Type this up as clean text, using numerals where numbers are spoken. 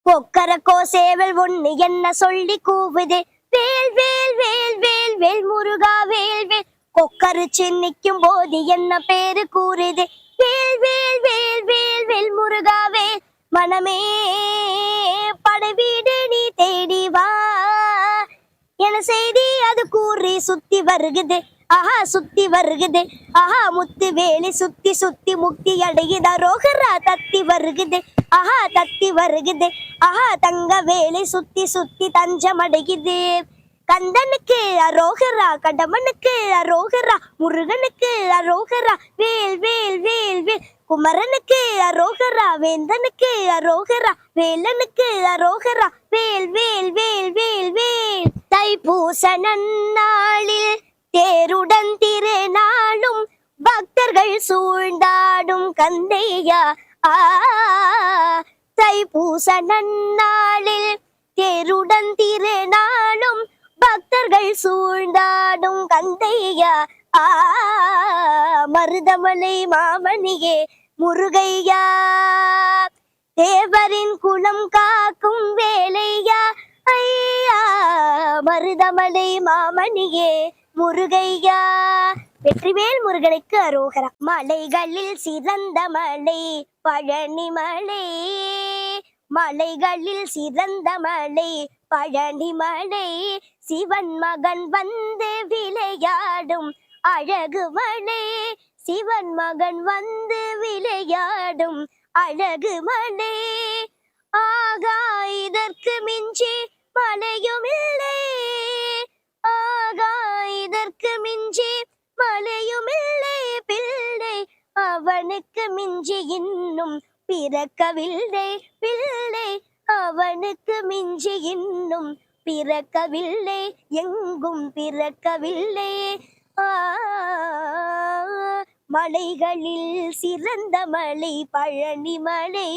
கொக்கரக்கோ சேவல் ஒண்ணு என்ன சொல்லி கூவுது, வேல் வேல் வேல் வேல் வேல் முருகா வேல் வேல். கொக்கரிச்சு நிக்கும் போது என்ன பேரு கூறுது, வேல் வேல் வேல் வேல் வேல் முருகா வேல். மனமே படைவீடு நீ தேடி வா என செய்தி அது கூறி சுத்தி வருகுது, ஆஹா சுத்தி வருகுது. ஆஹா முத்து வேலி சுத்தி சுத்தி முக்தி அடையுதா ரோகரா தத்தி வருகுது, ஆஹா தத்தி வருகுது. ஆஹா தங்க வேலி சுத்தி சுத்தி தஞ்சம் அடையுது. கந்தனுக்கு அரோகரா, கடமனுக்கு அரோகரா, முருகனுக்கு அரோகரா, வேல் வேல் வேல் வேல். குமரனுக்கு அரோகரா, வேந்தனுக்கு அரோகரா, வேலனுக்கு அரோகரா, வேல் வேல் வேல் வேல் வேல். தைப்பூச நன்னாளில் தேருடன் திருநாளும் பக்தர்கள் சூழ்ந்தாடும் கந்தையா. தைப்பூச நன்னாளில் தேருடன் திருநாளும் பக்தர்கள் சூழ்ந்தாடும் கந்தையா. மருதமலை மாமணியே முருகையா, தேவரின் குலம் காக்கும் வேலையா. ஐயா மருதமலை மாமணியே முருகையா. வெற்றிவேல் முருகனுக்கு அரோகரா. மலைகளில் சிறந்த மலை பழனி மலை, மலைகளில் சிறந்த மலை பழனி மலை. சிவன் மகன் வந்து விளையாடும் அழகு மலை, சிவன் மகன் வந்து விளையாடும் அழகு மலை. ஆகா இதற்கு மிஞ்சி மலையும் இல்லை, ஆகா இதற்கு மிஞ்சி மலையும் இல்லை. பிள்ளை அவனுக்கு மிஞ்சி இன்னும் பிறக்கவில்லை, பிள்ளை அவனுக்கு மிஞ்சி இன்னும் பிறக்கவில்லை, எங்கும் பிறக்கவில்லை. மலைகளில் சிறந்த மலை பழனி மலை.